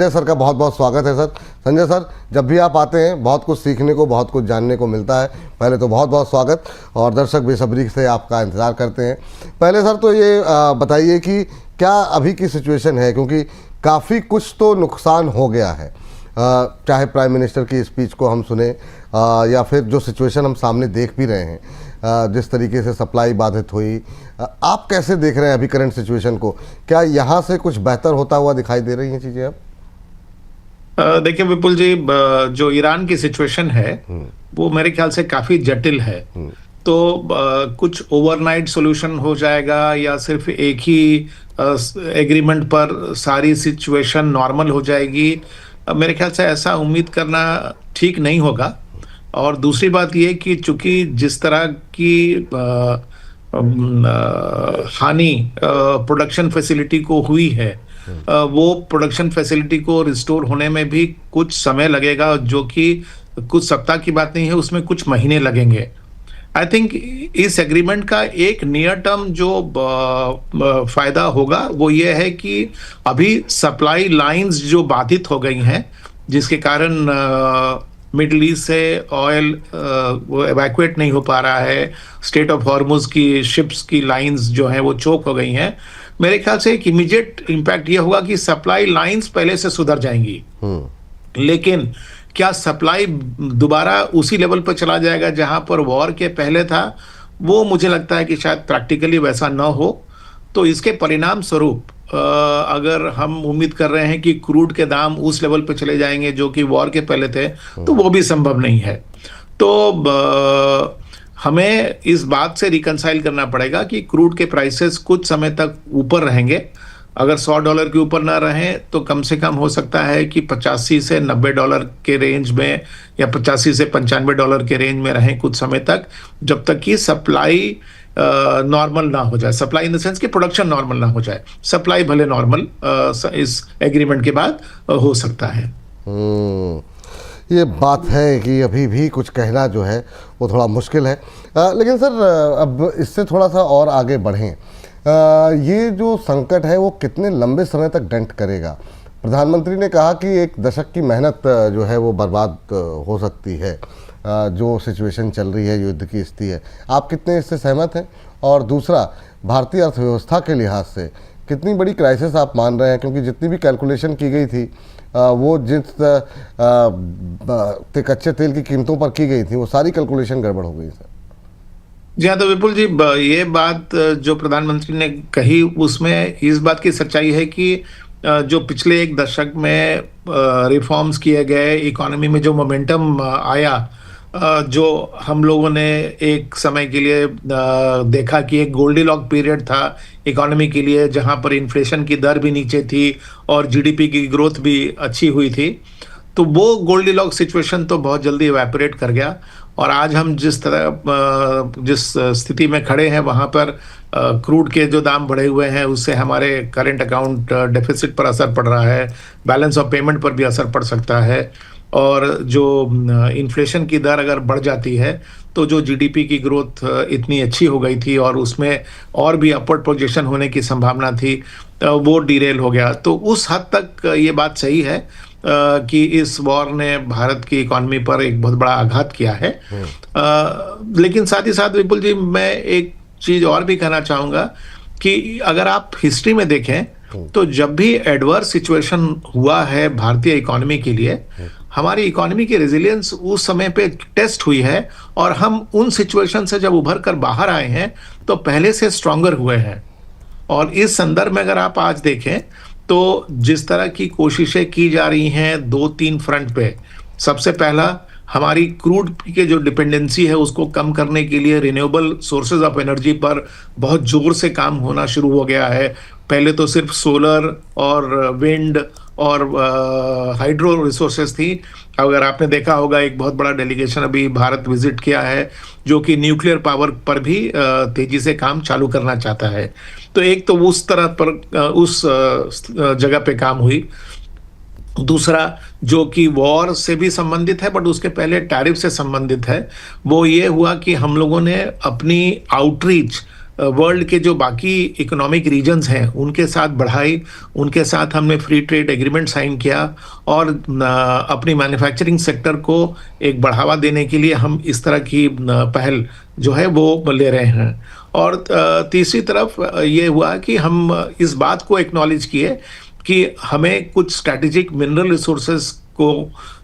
Sanjay sir का बहुत बहुत स्वागत है सर। संजय सर, जब भी आप आते हैं बहुत कुछ सीखने को, बहुत कुछ जानने को मिलता है। पहले तो बहुत बहुत स्वागत, और दर्शक बेसब्री से आपका इंतज़ार करते हैं। पहले सर तो ये बताइए कि क्या अभी की सिचुएशन है, क्योंकि काफ़ी कुछ तो नुकसान हो गया है, चाहे प्राइम मिनिस्टर की स्पीच को हम सुने या फिर जो सिचुएशन हम सामने देख भी रहे हैं, जिस तरीके से सप्लाई बाधित हुई, आप कैसे देख रहे हैं अभी करंट सिचुएशन को? क्या यहाँ से कुछ बेहतर होता हुआ दिखाई दे रही हैं चीज़ें अब? देखिए विपुल जी, जो ईरान की सिचुएशन है वो मेरे ख्याल से काफी जटिल है। तो कुछ ओवरनाइट सॉल्यूशन हो जाएगा या सिर्फ एक ही एग्रीमेंट पर सारी सिचुएशन नॉर्मल हो जाएगी, मेरे ख्याल से ऐसा उम्मीद करना ठीक नहीं होगा। और दूसरी बात ये कि चूंकि जिस तरह की हानि प्रोडक्शन फैसिलिटी को हुई है, वो प्रोडक्शन फैसिलिटी को रिस्टोर होने में भी कुछ समय लगेगा, जो कि कुछ सप्ताह की बात नहीं है, उसमें कुछ महीने लगेंगे। आई थिंक इस एग्रीमेंट का एक नियर टर्म जो फायदा होगा वो ये है कि अभी सप्लाई लाइंस जो बाधित हो गई हैं, जिसके कारण मिडल ईस्ट से ऑयल वो एवैक्यूएट नहीं हो पा रहा है, स्टेट ऑफ हॉर्मुज की शिप्स की लाइंस जो हैं वो चोक हो गई हैं। मेरे ख्याल से एक इमीडिएट इम्पैक्ट ये होगा कि सप्लाई लाइंस पहले से सुधर जाएंगी, लेकिन क्या सप्लाई दोबारा उसी लेवल पर चला जाएगा जहां पर वॉर के पहले था, वो मुझे लगता है कि शायद प्रैक्टिकली वैसा न हो। तो इसके परिणाम स्वरूप अगर हम उम्मीद कर रहे हैं कि क्रूड के दाम उस लेवल पर चले जाएंगे जो कि वॉर के पहले थे, तो वो भी संभव नहीं है। तो हमें इस बात से रिकंसाइल करना पड़ेगा कि क्रूड के प्राइसेस कुछ समय तक ऊपर रहेंगे। अगर $100 के ऊपर ना रहें तो कम से कम हो सकता है कि $85 से $90 के रेंज में या $85 से $95 के रेंज में रहें कुछ समय तक, जब तक कि सप्लाई नॉर्मल ना हो जाए। सप्लाई इन द सेंस कि प्रोडक्शन नॉर्मल ना हो जाए, सप्लाई भले नॉर्मल इस एग्रीमेंट के बाद हो सकता है। ये बात है कि अभी भी कुछ कहना जो है वो थोड़ा मुश्किल है। लेकिन सर, अब इससे थोड़ा सा और आगे बढ़ें। ये जो संकट है वो कितने लंबे समय तक डेंट करेगा? प्रधानमंत्री ने कहा कि 1 दशक की मेहनत जो है वो बर्बाद हो सकती है, जो सिचुएशन चल रही है, युद्ध की स्थिति है। आप कितने इससे सहमत हैं? और दूसरा, भारतीय अर्थव्यवस्था के लिहाज से कितनी बड़ी क्राइसिस आप मान रहे हैं? क्योंकि जितनी भी कैलकुलेशन की गई थी वो जिस कच्चे तेल की कीमतों पर की गई थी, वो सारी कैलकुलेशन गड़बड़ हो गई सर। जी हाँ, तो विपुल जी, ये बात जो प्रधानमंत्री ने कही उसमें इस बात की सच्चाई है कि जो पिछले 1 दशक में रिफॉर्म्स किए गए, इकोनॉमी में जो मोमेंटम आया, जो हम लोगों ने एक समय के लिए देखा कि एक गोल्डीलॉक पीरियड था इकोनॉमी के लिए, जहां पर इन्फ्लेशन की दर भी नीचे थी और जीडीपी की ग्रोथ भी अच्छी हुई थी। तो वो गोल्डीलॉक सिचुएशन तो बहुत जल्दी इवेपोरेट कर गया, और आज हम जिस स्थिति में खड़े हैं वहां पर क्रूड के जो दाम बढ़े हुए हैं उससे हमारे करंट अकाउंट डेफिसिट पर असर पड़ रहा है, बैलेंस ऑफ पेमेंट पर भी असर पड़ सकता है। और जो इन्फ्लेशन की दर अगर बढ़ जाती है तो जो जीडीपी की ग्रोथ इतनी अच्छी हो गई थी और उसमें और भी अपवर्ड प्रोजेक्शन होने की संभावना थी, वो डिरेल हो गया। तो उस हद तक ये बात सही है कि इस वॉर ने भारत की इकोनॉमी पर एक बहुत बड़ा आघात किया है। लेकिन साथ ही साथ विपुल जी, मैं एक चीज और भी कहना चाहूंगा कि अगर आप हिस्ट्री में देखें तो जब भी एडवर्स सिचुएशन हुआ है भारतीय इकोनॉमी के लिए, हमारी इकोनॉमी की रेजिलियंस उस समय पे टेस्ट हुई है, और हम उन सिचुएशन से जब उभर कर बाहर आए हैं तो पहले से स्ट्रॉन्गर हुए हैं। और इस संदर्भ में अगर आप आज देखें तो जिस तरह की कोशिशें की जा रही हैं 2-3 फ्रंट पे, सबसे पहला हमारी क्रूड के जो डिपेंडेंसी है उसको कम करने के लिए रिन्यूएबल सोर्सेज ऑफ एनर्जी पर बहुत जोर से काम होना शुरू हो गया है। पहले तो सिर्फ सोलर और विंड और हाइड्रो रिसोर्सेज थी। अगर आपने देखा होगा, एक बहुत बड़ा डेलीगेशन अभी भारत विजिट किया है जो कि न्यूक्लियर पावर पर भी तेजी से काम चालू करना चाहता है। तो एक तो उस तरह पर उस जगह पे काम हुई। दूसरा, जो कि वॉर से भी संबंधित है बट उसके पहले टैरिफ से संबंधित है, वो ये हुआ कि हम लोगों ने अपनी आउटरीच वर्ल्ड के जो बाकी इकोनॉमिक रीजन्स हैं उनके साथ बढ़ाई, उनके साथ हमने फ्री ट्रेड एग्रीमेंट साइन किया और अपनी मैन्युफैक्चरिंग सेक्टर को एक बढ़ावा देने के लिए हम इस तरह की पहल जो है वो ले रहे हैं। और तीसरी तरफ ये हुआ कि हम इस बात को एक्नॉलेज किए कि हमें कुछ स्ट्रैटेजिक मिनरल रिसोर्सेज को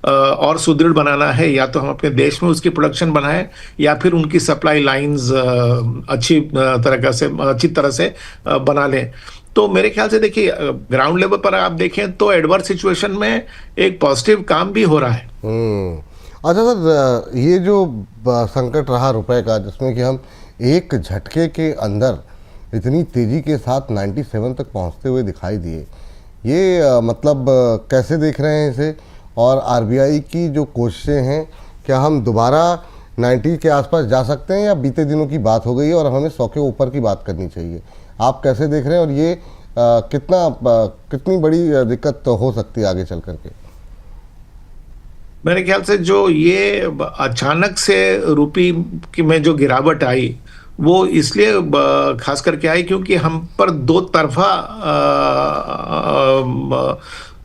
और सुदृढ़ बनाना है, या तो हम अपने देश में उसकी प्रोडक्शन बनाएं या फिर उनकी सप्लाई लाइंस अच्छी तरह से बना लें। तो मेरे ख्याल से देखिए ग्राउंड लेवल पर आप देखें तो एडवर्स सिचुएशन में एक पॉजिटिव काम भी हो रहा है। अच्छा सर, ये जो संकट रहा रुपए का, जिसमें कि हम एक झटके के अंदर इतनी तेज़ी के साथ 97 तक पहुंचते हुए दिखाई दिए, ये मतलब कैसे देख रहे हैं इसे? और आरबीआई की जो कोशिशें हैं, क्या हम दोबारा 90 के आसपास जा सकते हैं, या बीते दिनों की बात हो गई है और हमें 100 के ऊपर की बात करनी चाहिए? आप कैसे देख रहे हैं, और ये कितनी बड़ी दिक्कत हो सकती है आगे चल करके? मेरे ख्याल से जो ये अचानक से रुपये की में जो गिरावट आई वो इसलिए खास करके आई क्योंकि हम पर दो तरफा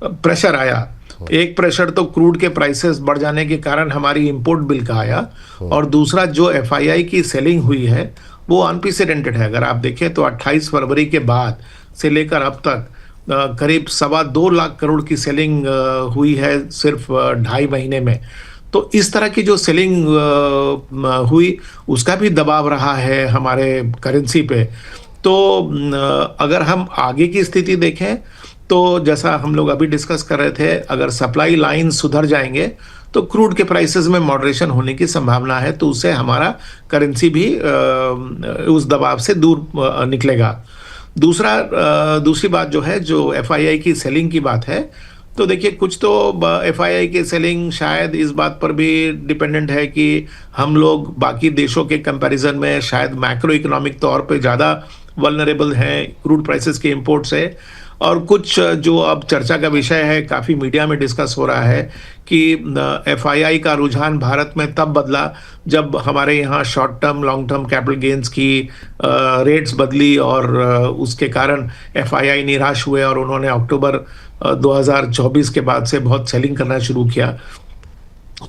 प्रेशर आया। एक प्रेशर तो क्रूड के प्राइसेस बढ़ जाने के कारण हमारी इंपोर्ट बिल का आया, और दूसरा जो एफआईआई की सेलिंग हुई है वो अनप्रेसिडेंटेड है। अगर आप देखें तो 28 फरवरी के बाद से लेकर अब तक करीब 2.25 लाख करोड़ की सेलिंग हुई है सिर्फ 2.5 महीने में। तो इस तरह की जो सेलिंग हुई उसका भी दबाव रहा है हमारे करेंसी पे। तो अगर हम आगे की स्थिति देखें तो जैसा हम लोग अभी डिस्कस कर रहे थे, अगर सप्लाई लाइन सुधर जाएंगे तो क्रूड के प्राइसेस में मॉडरेशन होने की संभावना है, तो उससे हमारा करेंसी भी उस दबाव से दूर निकलेगा। दूसरी बात जो है, जो एफआईआई की सेलिंग की बात है, तो देखिए कुछ तो एफआईआई की सेलिंग शायद इस बात पर भी डिपेंडेंट है कि हम लोग बाकी देशों के कंपैरिजन में शायद मैक्रो इकोनॉमिक तौर पे ज़्यादा वल्नरेबल हैं क्रूड प्राइसेस के इंपोर्ट से। और कुछ जो अब चर्चा का विषय है, काफ़ी मीडिया में डिस्कस हो रहा है कि एफआईआई का रुझान भारत में तब बदला जब हमारे यहाँ short term long term capital gains की रेट्स बदली, और उसके कारण एफआईआई निराश हुए और उन्होंने अक्टूबर 2024 के बाद से बहुत सेलिंग करना शुरू किया।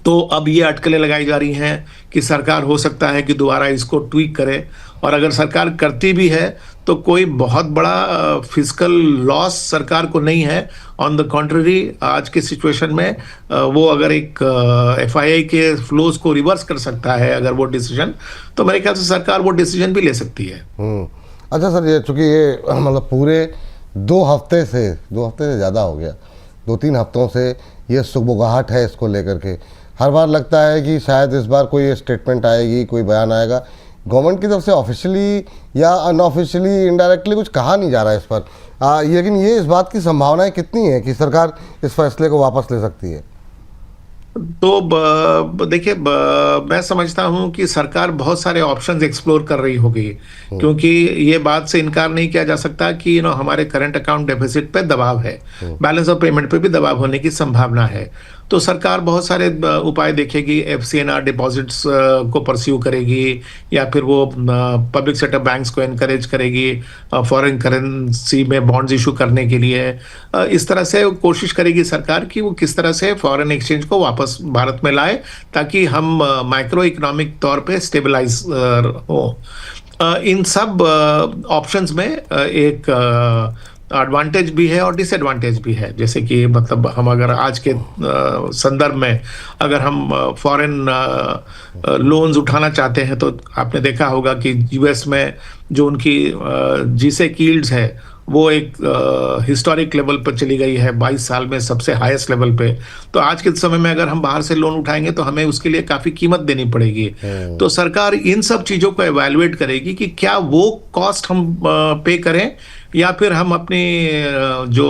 तो अब ये अटकलें लगाई जा रही हैं कि सरकार हो सकता है कि दोबारा इसको ट्वीक करे, और अगर सरकार करती भी है तो कोई बहुत बड़ा फिस्कल लॉस सरकार को नहीं है। ऑन द कॉन्ट्ररी, आज के सिचुएशन में वो अगर एक एफआईआई के फ्लोज को रिवर्स कर सकता है अगर वो डिसीजन, तो मेरे ख्याल से सरकार वो डिसीजन भी ले सकती है। अच्छा सर, ये चूँकि ये मतलब पूरे 2 हफ्ते से ज़्यादा हो गया, 2-3 हफ्तों से ये सुगबुगाहट है इसको लेकर के। हर बार लगता है कि शायद इस बार कोई स्टेटमेंट आएगी, कोई बयान आएगा। गवर्नमेंट की तरफ से ऑफिशियली या अनऑफिशियली इनडायरेक्टली कुछ कहा नहीं जा रहा है इस पर, लेकिन ये इस बात की संभावनाएं कितनी है कि सरकार इस फैसले को वापस ले सकती है? तो देखिए, मैं समझता हूं कि सरकार बहुत सारे ऑप्शंस एक्सप्लोर कर रही होगी, क्योंकि ये बात से इनकार नहीं किया जा सकता कि हमारे करंट अकाउंट डेफिसिट पे दबाव है, बैलेंस ऑफ पेमेंट पे भी दबाव होने की संभावना है। तो सरकार बहुत सारे उपाय देखेगी, एफसीएनआर डिपॉजिट्स को परस्यू करेगी, या फिर वो पब्लिक सेक्टर बैंक्स को एनकरेज करेगी फॉरेन करेंसी में बॉन्ड्स इशू करने के लिए। इस तरह से कोशिश करेगी सरकार कि वो किस तरह से फॉरेन एक्सचेंज को वापस भारत में लाए, ताकि हम माइक्रो इकोनॉमिक तौर पे स्टेबलाइज हो। इन सब ऑप्शंस में एक एडवांटेज भी है और डिसएडवांटेज भी है। जैसे कि मतलब हम अगर आज के संदर्भ में अगर हम फॉरेन लोन्स उठाना चाहते हैं, तो आपने देखा होगा कि यूएस में जो उनकी जीसेक यील्ड्स है वो एक हिस्टोरिक लेवल पर चली गई है, 22 साल में सबसे हाईएस्ट लेवल पे। तो आज के समय में अगर हम बाहर से लोन उठाएंगे तो हमें उसके लिए काफ़ी कीमत देनी पड़ेगी। तो सरकार इन सब चीज़ों को एवेलुएट करेगी कि क्या वो कॉस्ट हम पे करें, या फिर हम अपनी जो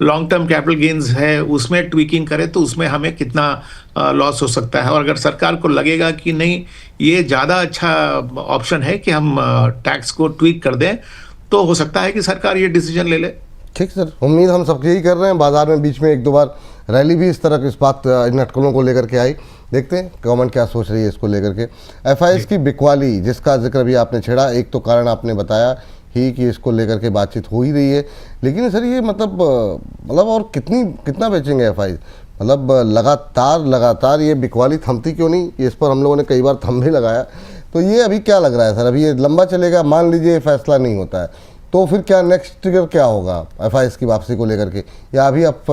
लॉन्ग टर्म कैपिटल गेन्स है उसमें ट्वीकिंग करें, तो उसमें हमें कितना लॉस हो सकता है। और अगर सरकार को लगेगा कि नहीं, ये ज़्यादा अच्छा ऑप्शन है कि हम टैक्स को ट्वीक कर दें, तो हो सकता है कि सरकार ये डिसीजन ले ले। ठीक सर, उम्मीद हम सबके यही कर रहे हैं। बाजार में बीच में एक दो बार रैली भी इस तरह की इस बात इन अटकलों को लेकर के आई। देखते हैं गवर्नमेंट क्या सोच रही है इसको लेकर के। एफआईएस की बिकवाली जिसका जिक्र भी आपने छेड़ा, एक तो कारण आपने बताया ही कि इसको लेकर के बातचीत हो ही रही है, लेकिन सर ये मतलब और कितना बेचेंगे एफआईएस? मतलब लगातार ये बिकवाली थमती क्यों नहीं? इस पर हम लोगों ने कई बार थम भी लगाया। तो ये अभी क्या लग रहा है सर, अभी ये लंबा चलेगा? मान लीजिए फैसला नहीं होता है तो फिर क्या नेक्स्ट ट्रिगर क्या होगा एफआईएस की वापसी को लेकर के? या अभी आप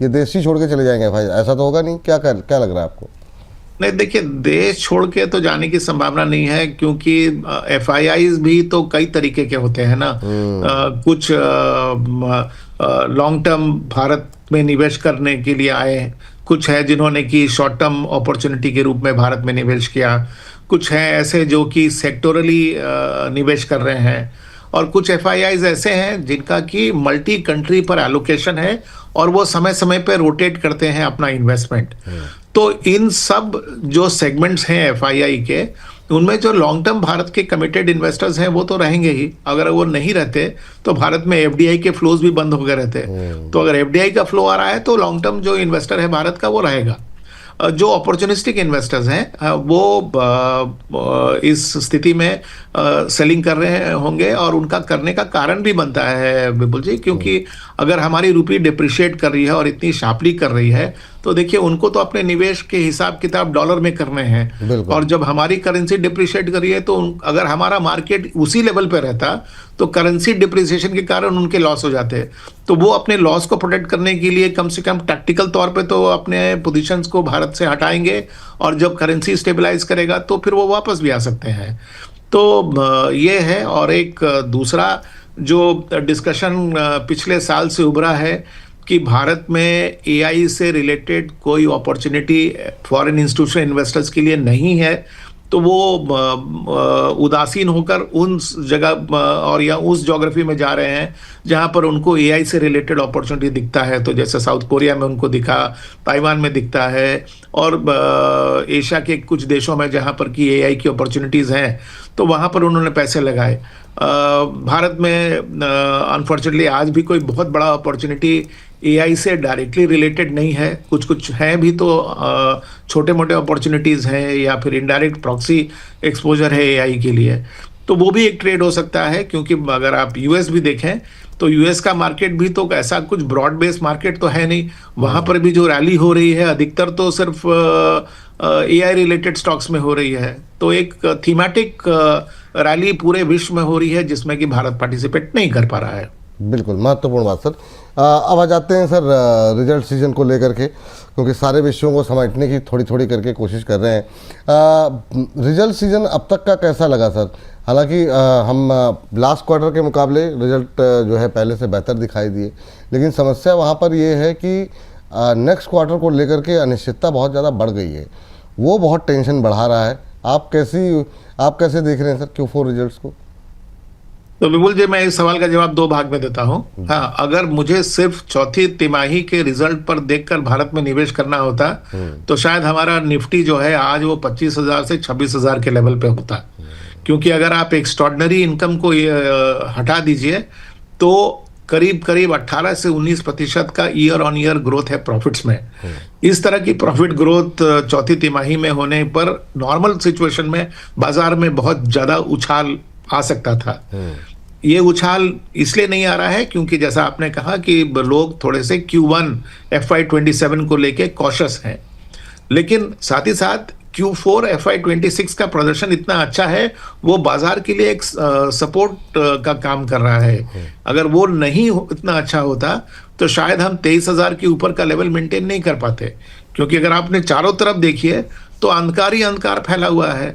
ये देश ही छोड़ के चले जाएंगे एफआईएस? ऐसा तो होगा नहीं, क्या लग रहा है आपको? नहीं, देखिए, देश छोड़ के तो जाने की संभावना नहीं है, क्योंकि एफआईआईज भी तो कई तरीके के होते हैं ना। कुछ लॉन्ग टर्म भारत में निवेश करने के लिए आए हैं, कुछ है जिन्होंने की शॉर्ट टर्म अपॉर्चुनिटी के रूप में भारत में निवेश किया, कुछ है ऐसे जो कि सेक्टोरली निवेश कर रहे हैं, और कुछ एफआईआईज ऐसे हैं जिनका कि मल्टी कंट्री पर एलोकेशन है और वो समय समय पे रोटेट करते हैं अपना इन्वेस्टमेंट। तो इन सब जो सेगमेंट्स हैं एफआईआई के, उनमें जो लॉन्ग टर्म भारत के कमिटेड इन्वेस्टर्स हैं वो तो रहेंगे ही। अगर वो नहीं रहते तो भारत में एफडीआई के फ्लोज भी बंद हो गए रहते। तो अगर एफडीआई का फ्लो आ रहा है तो लॉन्ग टर्म जो इन्वेस्टर है भारत का वो रहेगा। जो अपॉर्चुनिस्टिक इन्वेस्टर्स हैं वो इस स्थिति में सेलिंग कर रहे होंगे, और उनका करने का कारण भी बनता है विपुल जी, क्योंकि अगर हमारी रुपी डिप्रिशिएट कर रही है और इतनी शार्पली कर रही है तो देखिए उनको तो अपने निवेश के हिसाब किताब डॉलर में करने हैं, और जब हमारी करेंसी डिप्रिशिएट कर रही है तो अगर हमारा मार्केट उसी लेवल पे रहता तो करेंसी डिप्रिसिएशन के कारण उनके लॉस हो जाते। तो वो अपने लॉस को प्रोटेक्ट करने के लिए कम से कम टैक्टिकल तौर पे तो अपने पोजीशंस को भारत से हटाएंगे, और जब करेंसी स्टेबलाइज करेगा तो फिर वो वापस भी आ सकते हैं। तो ये है। और एक दूसरा जो डिस्कशन पिछले साल से उभरा है कि भारत में एआई से रिलेटेड कोई अपॉर्चुनिटी फॉरेन इंस्टीट्यूशनल इन्वेस्टर्स के लिए नहीं है, तो वो उदासीन होकर उन जगह और या उस ज्योग्राफी में जा रहे हैं जहां पर उनको एआई से रिलेटेड अपॉर्चुनिटी दिखता है। तो जैसे साउथ कोरिया में उनको दिखा, ताइवान में दिखता है, और एशिया के कुछ देशों में जहां पर कि एआई की अपॉर्चुनिटीज़ हैं तो वहां पर उन्होंने पैसे लगाए। भारत में अनफॉर्चुनेटली आज भी कोई बहुत बड़ा अपॉर्चुनिटी एआई से डायरेक्टली रिलेटेड नहीं है। कुछ हैं भी तो छोटे मोटे अपॉर्चुनिटीज़ हैं, या फिर इनडायरेक्ट प्रॉक्सी एक्सपोजर है एआई के लिए, तो वो भी एक ट्रेड हो सकता है। क्योंकि अगर आप यूएस भी देखें तो यूएस का मार्केट भी तो ऐसा कुछ ब्रॉड बेस्ड मार्केट तो है नहीं। वहाँ पर भी जो रैली हो रही है अधिकतर तो सिर्फ एआई रिलेटेड स्टॉक्स में हो रही है। तो एक थीमेटिक रैली पूरे विश्व में हो रही है जिसमें कि भारत पार्टिसिपेट नहीं कर पा रहा है। बिल्कुल महत्वपूर्ण बात सर। अब आ जाते हैं सर रिजल्ट सीजन को लेकर के, क्योंकि सारे विषयों को समेटने की थोड़ी थोड़ी करके कोशिश कर रहे हैं। रिजल्ट सीजन अब तक का कैसा लगा सर? हालांकि हम लास्ट क्वार्टर के मुकाबले रिजल्ट जो है पहले से बेहतर दिखाई दिए, लेकिन समस्या वहाँ पर ये है कि नेक्स्ट क्वार्टर को लेकर के अनिश्चितता बहुत ज़्यादा बढ़ गई है, वो बहुत टेंशन बढ़ा रहा है। आप कैसे देख रहे हैं सर Q4 रिजल्ट्स को? तो विपुल जी, मैं इस सवाल का जवाब दो भाग में देता हूं। हाँ, अगर मुझे सिर्फ चौथी तिमाही के रिजल्ट पर देखकर भारत में निवेश करना होता तो शायद हमारा निफ्टी जो है आज वो 25,000 से 26,000 के लेवल पे होता। क्योंकि अगर आप एक्स्ट्रॉर्डिनरी इनकम को हटा दीजिए तो करीब 18 से 19% का ईयर ऑन ईयर ग्रोथ है प्रॉफिट्स में। इस तरह की प्रॉफिट ग्रोथ चौथी तिमाही में होने पर नॉर्मल सिचुएशन में बाजार में बहुत ज्यादा उछाल आ सकता था। ये उछाल इसलिए नहीं आ रहा है क्योंकि जैसा आपने कहा कि लोग थोड़े से Q1 FY27 को लेके कॉशियस हैं, लेकिन साथ ही साथ Q4 FY26 का प्रदर्शन इतना अच्छा है, वो बाजार के लिए एक सपोर्ट का काम कर रहा है। अगर वो नहीं इतना अच्छा होता तो शायद हम 23,000 के ऊपर का लेवल मेंटेन नहीं कर पाते। क्योंकि अगर आपने चारों तरफ देखिए तो अंधकार ही अंधकार फैला हुआ है।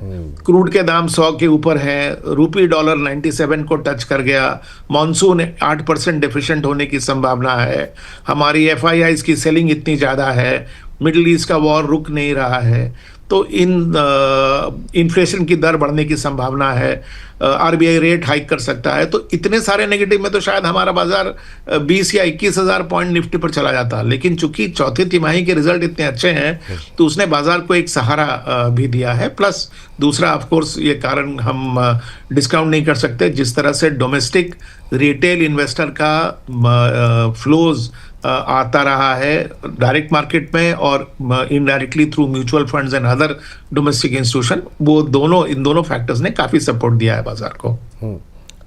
क्रूड के दाम 100 के ऊपर है, रूपी डॉलर 97 को टच कर गया, मॉनसून 8% डेफिशिएंट होने की संभावना है, हमारी एफआईआईज की सेलिंग इतनी ज़्यादा है, मिडिल ईस्ट का वॉर रुक नहीं रहा है। तो इन्फ्लेशन की दर बढ़ने की संभावना है, आरबीआई रेट हाइक कर सकता है। तो इतने सारे नेगेटिव में तो शायद हमारा बाजार 20 या 21,000 पॉइंट निफ्टी पर चला जाता, लेकिन चूंकि चौथी तिमाही के रिजल्ट इतने अच्छे हैं तो उसने बाजार को एक सहारा भी दिया है। प्लस दूसरा ऑफ कोर्स ये कारण हम डिस्काउंट नहीं कर सकते, जिस तरह से डोमेस्टिक रिटेल इन्वेस्टर का फ्लोज आता रहा है डायरेक्ट मार्केट में और indirectly through mutual funds and other domestic institution, वो दोनों इन दोनों फैक्टर्स ने काफी सपोर्ट दिया है बाजार को।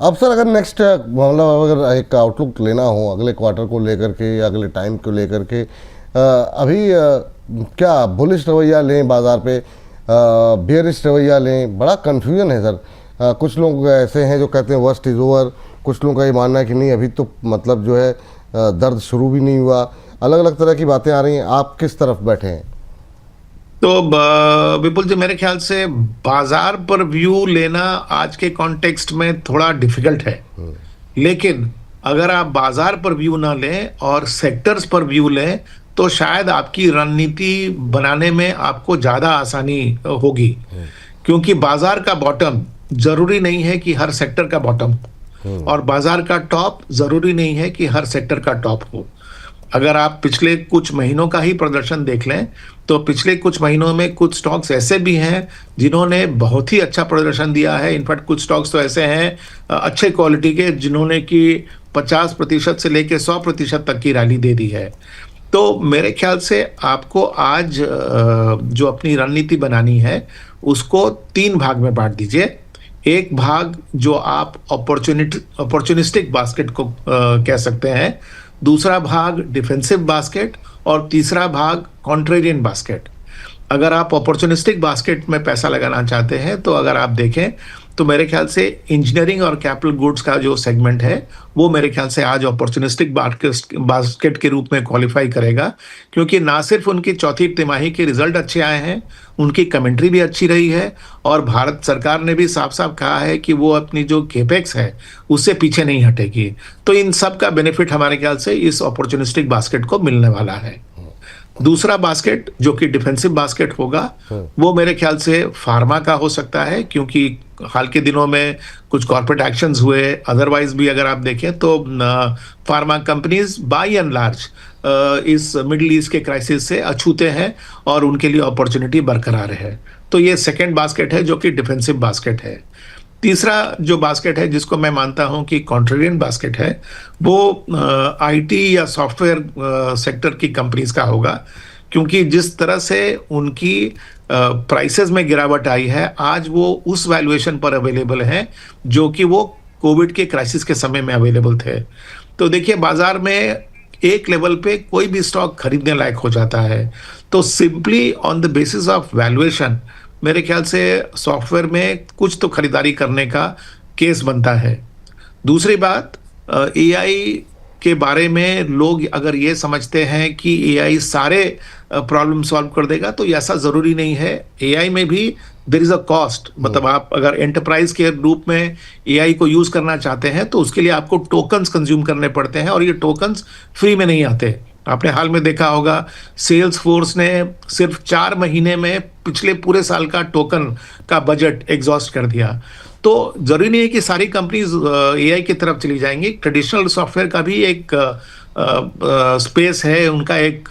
अब सर अगर नेक्स्ट मतलब अगर एक आउटलुक लेना हो अगले क्वार्टर को लेकर के या अगले टाइम को लेकर के, अभी क्या बुलिश रवैया लें बाजार पे, बेयरिश रवैया लें? बड़ा कन्फ्यूजन है सर। कुछ लोग ऐसे हैं जो कहते हैं वर्स्ट इज़ ओवर, कुछ लोगों का ये मानना है कि नहीं अभी तो मतलब जो है दर्द शुरू भी नहीं हुआ। अलग अलग तरह की बातें आ रही हैं, आप किस तरफ बैठे हैं? तो विपुल जी, मेरे ख्याल से बाजार पर व्यू लेना आज के कॉन्टेक्स्ट में थोड़ा डिफिकल्ट है, लेकिन अगर आप बाजार पर व्यू ना लें और सेक्टर्स पर व्यू लें तो शायद आपकी रणनीति बनाने में आपको ज्यादा आसानी होगी, क्योंकि बाजार का बॉटम जरूरी नहीं है कि हर सेक्टर का बॉटम और बाजार का टॉप जरूरी नहीं है कि हर सेक्टर का टॉप हो। अगर आप पिछले कुछ महीनों का ही प्रदर्शन देख लें तो पिछले कुछ महीनों में कुछ स्टॉक्स ऐसे भी हैं जिन्होंने बहुत ही अच्छा प्रदर्शन दिया है। इनफैक्ट कुछ स्टॉक्स तो ऐसे हैं अच्छे क्वालिटी के जिन्होंने कि 50% से लेकर 100% तक की रैली दे दी है। तो मेरे ख्याल से आपको आज जो अपनी रणनीति बनानी है उसको 3 भाग में बांट दीजिए। एक भाग जो आप अपॉर्चुनिस्टिक बास्केट को कह सकते हैं, दूसरा भाग डिफेंसिव बास्केट और तीसरा भाग कॉन्ट्रेरियन बास्केट। अगर आप अपॉर्चुनिस्टिक बास्केट में पैसा लगाना चाहते हैं तो अगर आप देखें तो मेरे ख्याल से इंजीनियरिंग और कैपिटल गुड्स का जो सेगमेंट है वो मेरे ख्याल से आज अपॉर्चुनिस्टिक बास्केट के रूप में क्वालिफाई करेगा, क्योंकि ना सिर्फ उनकी चौथी तिमाही के रिजल्ट अच्छे आए हैं, उनकी कमेंट्री भी अच्छी रही है और भारत सरकार ने भी साफ साफ कहा है कि वो अपनी जो केपेक्स है उससे पीछे नहीं हटेगी। तो इन सब का बेनिफिट हमारे ख्याल से इस अपॉर्चुनिस्टिक बास्केट को मिलने वाला है। दूसरा बास्केट जो कि डिफेंसिव बास्केट होगा वो मेरे ख्याल से फार्मा का हो सकता है, क्योंकि हाल के दिनों में कुछ कॉर्पोरेट एक्शंस हुए, अदरवाइज भी अगर आप देखें तो pharma companies by and large इस मिडिल ईस्ट के क्राइसिस से अछूते हैं और उनके लिए अपॉर्चुनिटी बरकरार है। तो ये सेकेंड बास्केट है जो कि डिफेंसिव बास्केट है। तीसरा जो बास्केट है जिसको मैं मानता हूं कि कॉन्ट्रेरियन बास्केट है वो आईटी या सॉफ्टवेयर सेक्टर की कंपनीज का होगा, क्योंकि जिस तरह से उनकी प्राइसेस में गिरावट आई है आज वो उस वैल्यूएशन पर अवेलेबल हैं जो कि वो कोविड के क्राइसिस के समय में अवेलेबल थे। तो देखिए बाजार में एक लेवल पे कोई भी स्टॉक खरीदने लायक हो जाता है, तो simply on the basis of valuation मेरे ख्याल से सॉफ्टवेयर में कुछ तो खरीदारी करने का केस बनता है। दूसरी बात, एआई के बारे में लोग अगर ये समझते हैं कि एआई सारे प्रॉब्लम सॉल्व कर देगा तो ऐसा जरूरी नहीं है। एआई में भी देयर इज अ कॉस्ट, मतलब आप अगर एंटरप्राइज के रूप में एआई को यूज करना चाहते हैं तो उसके लिए आपको टोकन्स कंज्यूम करने पड़ते हैं और ये टोकन्स फ्री में नहीं आते। आपने हाल में देखा होगा सेल्स फोर्स ने सिर्फ 4 महीने में पिछले पूरे साल का टोकन का बजट एग्जॉस्ट कर दिया। तो जरूरी नहीं है कि सारी कंपनीज एआई की तरफ चली जाएंगी, ट्रेडिशनल सॉफ्टवेयर का भी एक स्पेस है, उनका एक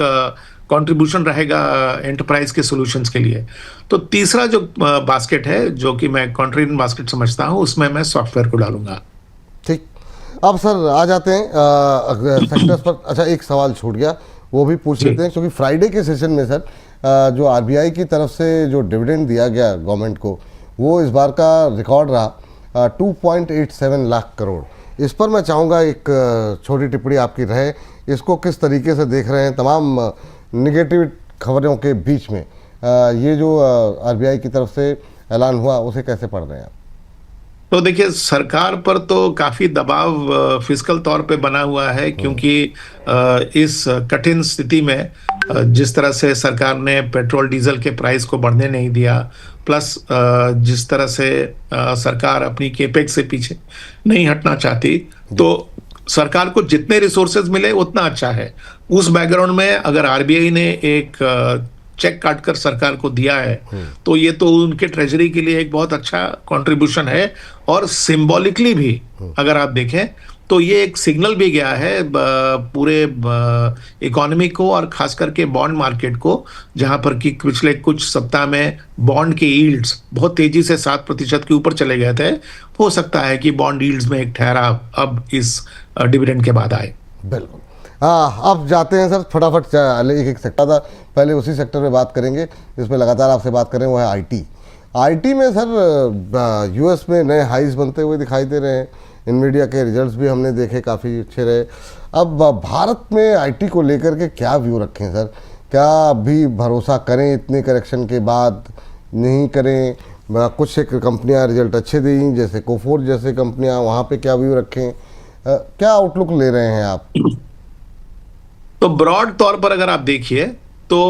कंट्रीब्यूशन रहेगा एंटरप्राइज के सॉल्यूशंस के लिए। तो तीसरा जो बास्केट है जो कि मैं कॉन्ट्रेरियन बास्केट समझता हूं उसमें मैं सॉफ्टवेयर को डालूंगा। ठीक, अब सर आ जाते हैं सेक्टर्स पर। अच्छा, एक सवाल छूट गया, वो भी पूछ लेते हैं, क्योंकि फ्राइडे के सेशन में सर जो आरबीआई की तरफ से जो डिविडेंड दिया गया गवर्नमेंट को वो इस बार का रिकॉर्ड रहा 2.87 लाख करोड़। इस पर मैं चाहूँगा एक छोटी टिप्पणी आपकी रहे, इसको किस तरीके से देख रहे हैं तमाम निगेटिव खबरों के बीच में ये जो आरबीआई की तरफ से ऐलान हुआ उसे कैसे पढ़ रहे हैं आप? तो देखिए सरकार पर तो काफी दबाव फिस्कल तौर पे बना हुआ है, क्योंकि इस कठिन स्थिति में जिस तरह से सरकार ने पेट्रोल डीजल के प्राइस को बढ़ने नहीं दिया, प्लस जिस तरह से सरकार अपनी केपेक्स से पीछे नहीं हटना चाहती, तो सरकार को जितने रिसोर्सेज मिले उतना अच्छा है। उस बैकग्राउंड में अगर आरबीआई ने एक चेक काटकर सरकार को दिया है, तो ये तो उनके ट्रेजरी के लिए एक बहुत अच्छा कंट्रीब्यूशन है। और सिंबॉलिकली भी अगर आप देखें तो ये एक सिग्नल भी गया है पूरे इकोनॉमी को और खास करके बॉन्ड मार्केट को, जहां पर कि पिछले कुछ सप्ताह में बॉन्ड के यील्ड्स बहुत तेजी से 7% के ऊपर चले गए थे। हो सकता है कि बॉन्ड यील्ड्स में एक ठहराव अब इस डिविडेंड के बाद आए। बिल्कुल। हाँ, अब जाते हैं सर फटाफट एक एक सेक्टर था, पहले उसी सेक्टर में बात करेंगे जिसमें लगातार आपसे बात करें, वो है आईटी। आईटी में सर यूएस में नए हाइज बनते हुए दिखाई दे रहे हैं, इनवीडिया के रिजल्ट्स भी हमने देखे काफ़ी अच्छे रहे। अब भारत में आईटी को लेकर के क्या व्यू रखें सर? क्या अभी भरोसा करें इतने करेक्शन के बाद, नहीं करें? कुछ एक कंपनियां रिजल्ट अच्छे दी जैसे कोफोर्ज जैसे कंपनियां, वहाँ पे क्या व्यू रखें? क्या आउटलुक ले रहे हैं आप? तो ब्रॉड तौर पर अगर आप देखिए तो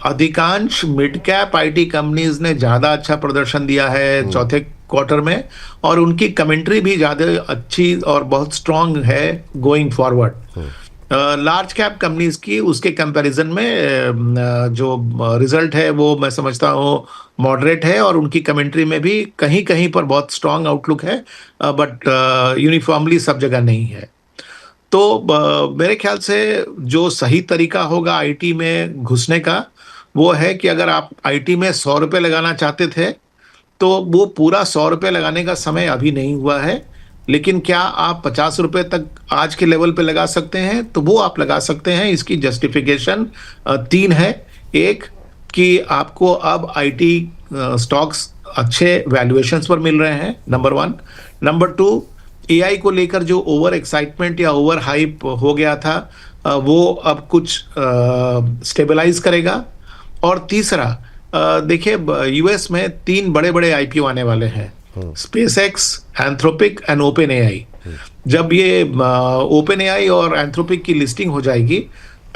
अधिकांश मिड कैप आईटी कंपनीज ने ज्यादा अच्छा प्रदर्शन दिया है चौथे क्वार्टर में, और उनकी कमेंट्री भी ज्यादा अच्छी और बहुत स्ट्रांग है going forward. Large cap companies की उसके कंपैरिजन में जो रिजल्ट है वो मैं समझता हूँ मॉडरेट है, और उनकी कमेंट्री में भी कहीं कहीं पर बहुत स्ट्रांग आउटलुक है, बट यूनिफॉर्मली सब जगह नहीं है। तो मेरे ख्याल से जो सही तरीका होगा आईटी में घुसने का वो है कि अगर आप आईटी में 100 रुपये लगाना चाहते थे तो वो पूरा 100 रुपये लगाने का समय अभी नहीं हुआ है, लेकिन क्या आप 50 रुपये तक आज के लेवल पे लगा सकते हैं तो वो आप लगा सकते हैं। इसकी जस्टिफिकेशन 3 है। एक कि आपको अब आईटी स्टॉक्स अच्छे वैल्यूएशंस पर मिल रहे हैं, नंबर 1। नंबर 2, एआई को लेकर जो ओवर एक्साइटमेंट या ओवर हाइप हो गया था वो अब कुछ स्टेबलाइज करेगा। और तीसरा, देखिए यूएस में 3 बड़े बड़े आईपीओ आने वाले हैं, SpaceX, Anthropic and open AI. जब ये ओपन एआई और एंथ्रोपिक की लिस्टिंग हो जाएगी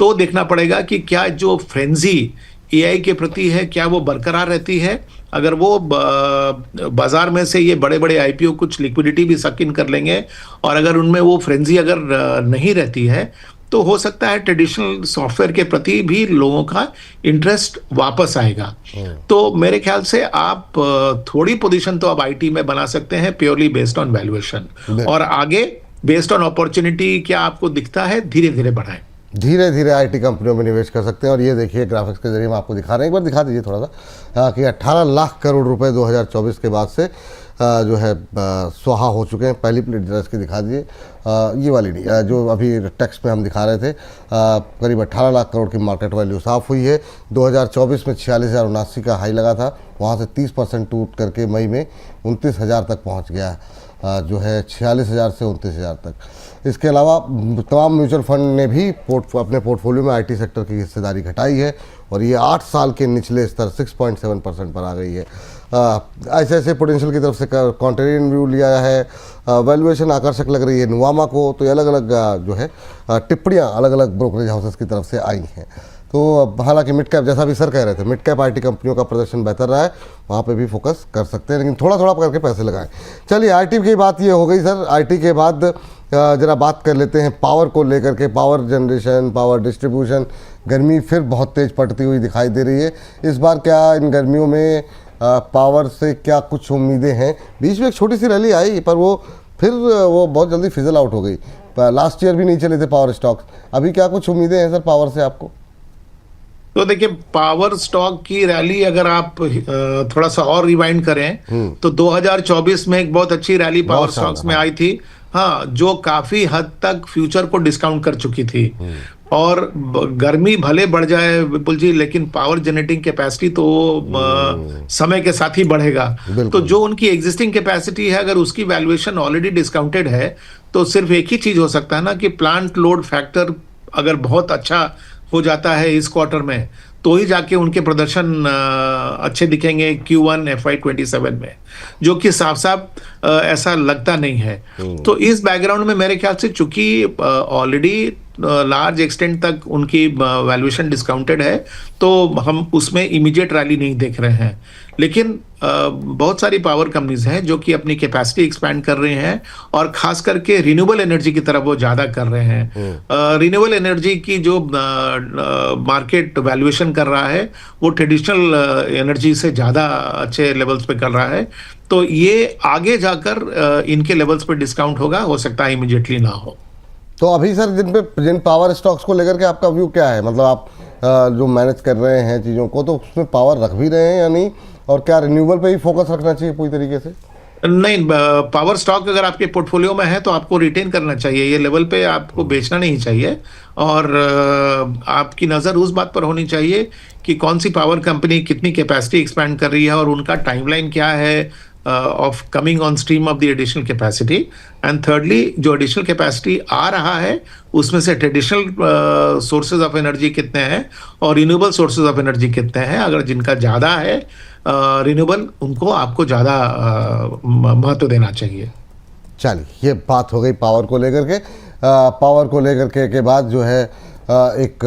तो देखना पड़ेगा कि क्या जो फ्रेंजी एआई के प्रति है क्या वो बरकरार रहती है। अगर वो बाजार में से ये बड़े बड़े आईपीओ कुछ लिक्विडिटी भी सक इन कर लेंगे, और अगर उनमें वो फ्रेंजी अगर नहीं रहती है तो हो सकता है ट्रेडिशनल सॉफ्टवेयर के प्रति भी लोगों का इंटरेस्ट वापस आएगा। तो मेरे ख्याल से आप थोड़ी पोजीशन तो अब आईटी में बना सकते हैं प्योरली बेस्ड ऑन वैल्यूएशन, और आगे बेस्ड ऑन अपॉर्चुनिटी क्या आपको दिखता है धीरे धीरे बढ़ाएं। धीरे धीरे आईटी कंपनियों में निवेश कर सकते हैं। और ये देखिए ग्राफिक्स के जरिए हम आपको दिखा रहे हैं, एक बार दिखा दीजिए थोड़ा सा, कि 18 लाख करोड़ रुपए 2024 के बाद से जो है स्वाहा हो चुके हैं। पहली प्लेट जरा इसकी दिखा दीजिए, ये वाली नहीं, जो अभी टेक्स्ट में हम दिखा रहे थे, करीब 18 लाख करोड़ की मार्केट वैल्यू साफ हुई है। 2024 में 46,079 का हाई लगा था, वहाँ से 30% टूट करके मई में 29,000 तक पहुँच गया, जो है 46,000 से 29,000 तक। इसके अलावा तमाम म्यूचुअल फंड ने भी अपने पोर्टफोलियो में आईटी सेक्टर की हिस्सेदारी घटाई है, और ये 8 साल के निचले स्तर 6.7% पर आ गई है। ऐसे ऐसे पोटेंशियल की तरफ से कॉन्ट्रेरियन व्यू लिया है, वैल्यूएशन आकर्षक लग रही है नुवामा को, तो ये अलग अलग जो है टिप्पणियाँ अलग अलग ब्रोकरेज हाउसेस की तरफ से आई हैं। तो हालांकि मिड कैप, जैसा भी सर कह रहे थे, मिड कैप आईटी कंपनियों का प्रदर्शन बेहतर रहा है, वहाँ पे भी फोकस कर सकते हैं, लेकिन थोड़ा थोड़ा करके पैसे लगाएं। चलिए, आईटी की बात ये हो गई सर। आईटी के बाद ज़रा बात कर लेते हैं पावर को लेकर के। पावर जनरेशन, पावर डिस्ट्रीब्यूशन, गर्मी फिर बहुत तेज़ पड़ती हुई दिखाई दे रही है। इस बार क्या इन गर्मियों में पावर से क्या कुछ उम्मीदें हैं? बीच में एक छोटी सी रैली आई, पर वो फिर वो बहुत जल्दी फिजल आउट हो गई। लास्ट ईयर भी नहीं चले थे पावर स्टॉक्स। अभी क्या कुछ उम्मीदें हैं सर पावर से आपको? तो देखिए, पावर स्टॉक की रैली अगर आप थोड़ा सा और रिवाइंड करें तो 2024 में एक बहुत अच्छी रैली पावर स्टॉक्स में आई थी, हाँ, जो काफी हद तक फ्यूचर को डिस्काउंट कर चुकी थी। और गर्मी भले बढ़ जाए विपुल जी, लेकिन पावर जनरेटिंग कैपेसिटी तो समय के साथ ही बढ़ेगा। तो जो उनकी एग्जिस्टिंग कैपेसिटी है, अगर उसकी वैल्यूएशन ऑलरेडी डिस्काउंटेड है तो सिर्फ एक ही चीज हो सकता है ना, कि प्लांट लोड फैक्टर अगर बहुत अच्छा हो जाता है इस क्वार्टर में, तो ही जाके उनके प्रदर्शन अच्छे दिखेंगे Q1 FY27 में, जो कि साफ साफ ऐसा लगता नहीं है। तो इस बैकग्राउंड में मेरे ख्याल से चूंकि ऑलरेडी लार्ज एक्सटेंट तक उनकी वैल्यूएशन डिस्काउंटेड है, तो हम उसमें इमीडिएट रैली नहीं देख रहे हैं। लेकिन बहुत सारी पावर कंपनीज हैं जो कि अपनी कैपेसिटी एक्सपैंड कर रहे हैं, और खास करके रिन्यूएबल एनर्जी की तरफ वो ज़्यादा कर रहे हैं। रिन्यूएबल एनर्जी की जो मार्केट वैल्यूएशन कर रहा है वो ट्रेडिशनल एनर्जी से ज़्यादा अच्छे लेवल्स पे कर रहा है। तो ये आगे जाकर इनके लेवल्स पे डिस्काउंट होगा, हो सकता है इमीडिएटली ना हो। तो अभी सर जिन पावर स्टॉक्स को लेकर के आपका व्यू क्या है? मतलब आप जो मैनेज कर रहे हैं चीज़ों को, तो उसमें पावर रख भी रहे हैं या नहीं, और क्या रिन्यूएबल पे ही फोकस रखना चाहिए पूरी तरीके से? नहीं, पावर स्टॉक अगर आपके पोर्टफोलियो में है तो आपको रिटेन करना चाहिए, ये लेवल पे आपको बेचना नहीं चाहिए। और आपकी नज़र उस बात पर होनी चाहिए कि कौन सी पावर कंपनी कितनी कैपेसिटी एक्सपैंड कर रही है और उनका टाइमलाइन क्या है of coming on stream of the additional capacity. And thirdly, जो एडिशनल कैपेसिटी आ रहा है उसमें से ट्रेडिशनल सोर्सेज ऑफ एनर्जी कितने हैं और रिन्यूएबल सोर्सेज ऑफ एनर्जी कितने हैं। अगर जिनका ज़्यादा है रिन्यूएबल, उनको आपको ज़्यादा महत्व देना चाहिए। चलिए, ये बात हो गई पावर को लेकर के। पावर को लेकर के बाद जो है एक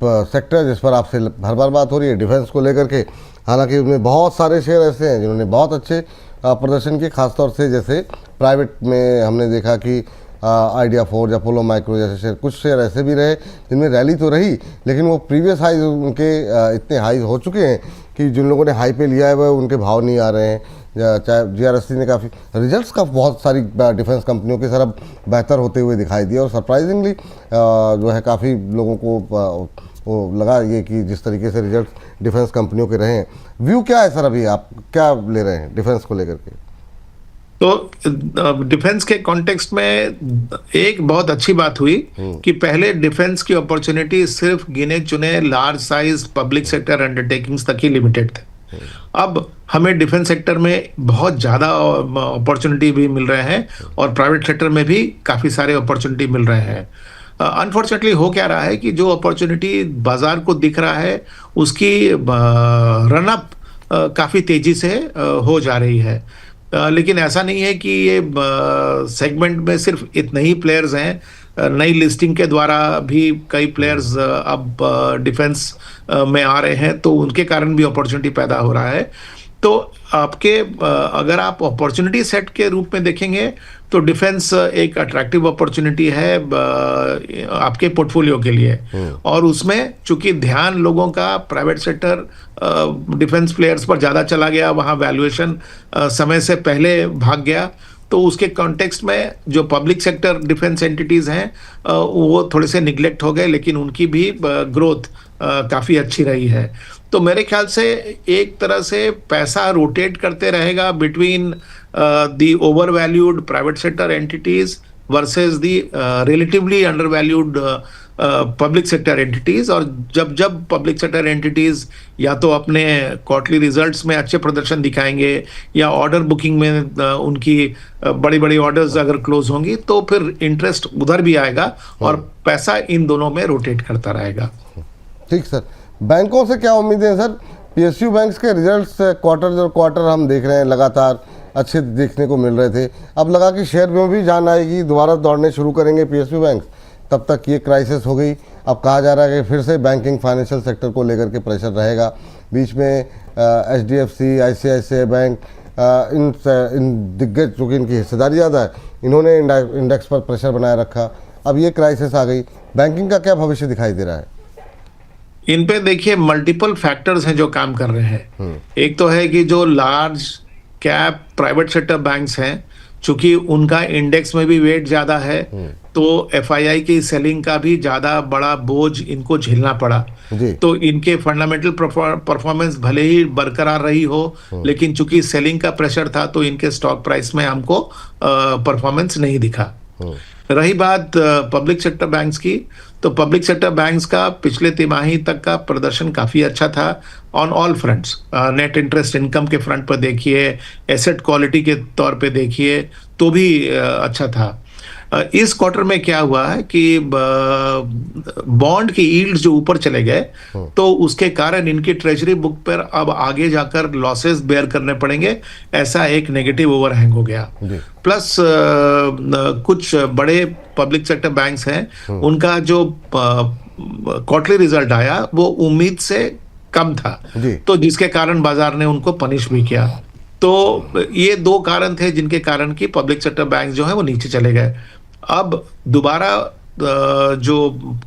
सेक्टर जिस पर आपसे हर बार बात हो रही है, डिफेंस को लेकर के। हालांकि उसमें बहुत सारे शेयर ऐसे हैं जिन्होंने बहुत अच्छे प्रदर्शन किए, खासतौर से जैसे प्राइवेट में हमने देखा कि आइडिया फोर्ज, अपोलो माइक्रो जैसे शेयर, कुछ शेयर ऐसे भी रहे जिनमें रैली तो रही, लेकिन वो प्रीवियस हाई उनके इतने हाई हो चुके हैं कि जिन लोगों ने हाई पे लिया है वह उनके भाव नहीं आ रहे हैं। चाहे जीआरएससी ने काफ़ी रिजल्ट्स का बहुत सारी डिफेंस कंपनियों के सर अब बेहतर होते हुए दिखाई दिया, और सरप्राइजिंगली जो है काफ़ी लोगों को वो लगा ये कि जिस तरीके से रिजल्ट डिफेंस कंपनियों के रहे हैं। व्यू क्या है सर, अभी आप क्या ले रहे हैं डिफेंस को लेकर के? तो डिफेंस के कॉन्टेक्स्ट में एक बहुत अच्छी बात हुई कि पहले डिफेंस की अपॉर्चुनिटी सिर्फ गिने चुने large size public sector undertakings तक ही लिमिटेड थे। अब हमें डिफेंस सेक्टर में बहुत ज़्यादा अपॉर्चुनिटी भी मिल रहे हैं और प्राइवेट सेक्टर में भी काफ़ी सारे अपॉर्चुनिटी मिल रहे हैं। अनफॉर्चुनेटली हो क्या रहा है कि जो अपॉर्चुनिटी बाजार को दिख रहा है उसकी रनअप काफ़ी तेज़ी से हो जा रही है। लेकिन ऐसा नहीं है कि ये सेगमेंट में सिर्फ इतने ही प्लेयर्स हैं। नई लिस्टिंग के द्वारा भी कई प्लेयर्स अब डिफेंस में आ रहे हैं, तो उनके कारण भी अपॉर्चुनिटी पैदा हो रहा है। तो आपके अगर आप अपॉर्चुनिटी सेट के रूप में देखेंगे तो डिफेंस एक अट्रैक्टिव अपॉर्चुनिटी है आपके पोर्टफोलियो के लिए। और उसमें चूंकि ध्यान लोगों का प्राइवेट सेक्टर डिफेंस प्लेयर्स पर ज़्यादा चला गया, वहाँ वैल्यूएशन समय से पहले भाग गया, तो उसके कॉन्टेक्स्ट में जो पब्लिक सेक्टर डिफेंस एंटिटीज़ हैं वो थोड़े से निगलेक्ट हो गए, लेकिन उनकी भी ग्रोथ काफ़ी अच्छी रही है। तो मेरे ख्याल से एक तरह से पैसा रोटेट करते रहेगा between the over valued private sector entities versus the relatively under valued public sector entities. और जब पब्लिक सेक्टर एंटिटीज़ या तो अपने क्वार्टरली रिजल्ट्स में अच्छे प्रदर्शन दिखाएंगे या ऑर्डर बुकिंग में उनकी बड़ी बड़ी ऑर्डर्स अगर क्लोज होंगी, तो फिर इंटरेस्ट उधर भी आएगा और पैसा इन दोनों में रोटेट करता रहेगा। ठीक सर, बैंकों से क्या उम्मीदें हैं सर? पीएसयू बैंक्स के रिजल्ट्स क्वार्टर हम देख रहे हैं लगातार अच्छे देखने को मिल रहे थे, अब लगा कि शेयर में भी जान आएगी, दोबारा दौड़ने शुरू करेंगे पीएसयू बैंक। तब तक ये क्राइसिस हो गई। अब कहा जा रहा है कि फिर से बैंकिंग फाइनेंशियल सेक्टर को लेकर के प्रेशर रहेगा। बीच में एचडीएफसी, आईसीआईसीआई बैंक, इन दिग्गज, चूँकि इनकी हिस्सेदारी ज़्यादा है, इन्होंने इंडेक्स पर प्रेशर बनाए रखा। अब ये क्राइसिस आ गई, बैंकिंग का क्या भविष्य दिखाई दे रहा है? इन पे देखिए मल्टीपल फैक्टर्स हैं जो काम कर रहे हैं। एक तो है कि जो large cap private sector banks हैं, चूंकि उनका इंडेक्स में भी वेट ज़्यादा है, तो एफआईआई की सेलिंग का भी ज़्यादा बड़ा बोझ इनको झेलना पड़ा। तो इनके फंडामेंटल परफॉर्मेंस भले ही बरकरार रही हो, लेकिन चूंकि सेलिंग का प्रेशर था तो इनके स्टॉक प्राइस में हमको परफॉर्मेंस नहीं दिखा। रही बात पब्लिक सेक्टर बैंक्स की, तो पब्लिक सेक्टर बैंक्स का पिछले तिमाही तक का प्रदर्शन काफ़ी अच्छा था on all fronts. Net interest income के फ्रंट पर देखिए, एसेट क्वालिटी के तौर पे देखिए तो भी अच्छा था। इस क्वार्टर में क्या हुआ है कि बॉन्ड की यील्ड जो ऊपर चले गए, तो उसके कारण इनकी ट्रेजरी बुक पर अब आगे जाकर लॉसेस बेयर करने पड़ेंगे, ऐसा एक नेगेटिव ओवरहैंग हो गया। जी। प्लस कुछ बड़े पब्लिक सेक्टर बैंक्स हैं, उनका जो क्वार्टरली रिजल्ट आया वो उम्मीद से कम था, जी। तो जिसके कारण बाजार ने उनको पनिश भी किया। तो ये दो कारण थे जिनके कारण कि पब्लिक सेक्टर बैंक जो है वो नीचे चले गए। अब दोबारा जो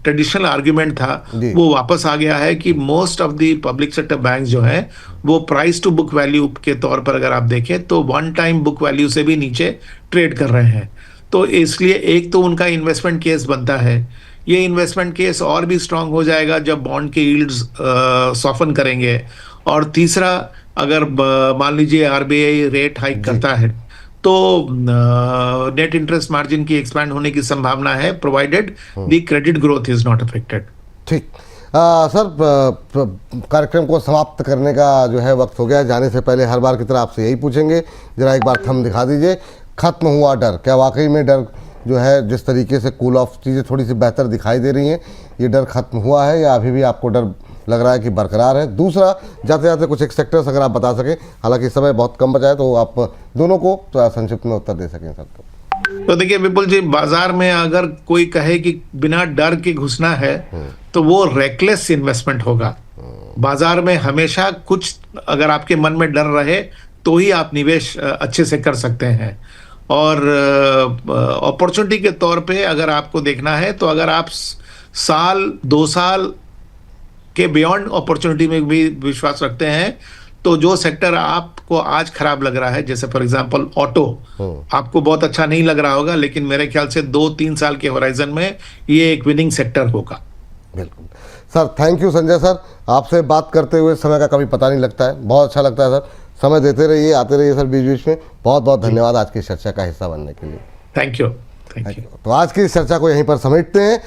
ट्रेडिशनल आर्ग्यूमेंट था जी। वो वापस आ गया है कि most of the public sector bank जो है वो प्राइस टू बुक वैल्यू के तौर पर अगर आप देखें तो वन टाइम बुक वैल्यू से भी नीचे ट्रेड कर रहे हैं। तो इसलिए एक तो उनका इन्वेस्टमेंट केस बनता है, ये इन्वेस्टमेंट केस और भी स्ट्रांग हो जाएगा जब बॉन्ड के यील्ड्स सॉफन करेंगे। और तीसरा, अगर मान लीजिए आरबीआई रेट हाइक करता है तो नेट इंटरेस्ट मार्जिन की एक्सपैंड होने की संभावना है, provided the credit growth is not affected. ठीक। सर, कार्यक्रम को समाप्त करने का जो है वक्त हो गया। जाने से पहले हर बार की तरह आपसे यही पूछेंगे, जरा एक बार थंब दिखा दीजिए। खत्म हुआ डर, क्या वाकई में डर जो है जिस तरीके से कूल ऑफ चीज़ें थोड़ी सी बेहतर दिखाई दे रही हैं, ये डर खत्म हुआ है या अभी भी आपको डर लग रहा है कि बरकरार है? दूसरा, जाते जाते कुछ एक सेक्टर्स अगर आप बता सकें, हालांकि समय बहुत कम बचा है, तो आप दोनों को संक्षिप्त में उत्तर दे सकें सर। तो देखिए विपुल जी, बाजार में अगर कोई कहे कि बिना डर के घुसना है तो वो रेकलेस इन्वेस्टमेंट होगा। बाजार में हमेशा कुछ अगर आपके मन में डर रहे तो ही आप निवेश अच्छे से कर सकते हैं। और अपॉर्चुनिटी के तौर पे अगर आपको देखना है तो अगर आप साल 2 साल के बियॉन्ड अपॉर्चुनिटी में भी विश्वास रखते हैं तो जो सेक्टर आपको आज खराब लग रहा है, जैसे फॉर एग्जांपल ऑटो, आपको बहुत अच्छा नहीं लग रहा होगा, लेकिन मेरे ख्याल से 2-3 साल के होराइजन में ये एक विनिंग सेक्टर होगा। बिल्कुल sir, thank you Sanjay sir. आपसे बात करते हुए समय का कभी पता नहीं लगता है, बहुत अच्छा लगता है सर। समय देते रहिए, आते रहिए सर बीच बीच में। बहुत बहुत धन्यवाद आज की चर्चा का हिस्सा बनने के लिए। Thank you. Thank you. तो आज की इस चर्चा को यहीं पर समेटते हैं।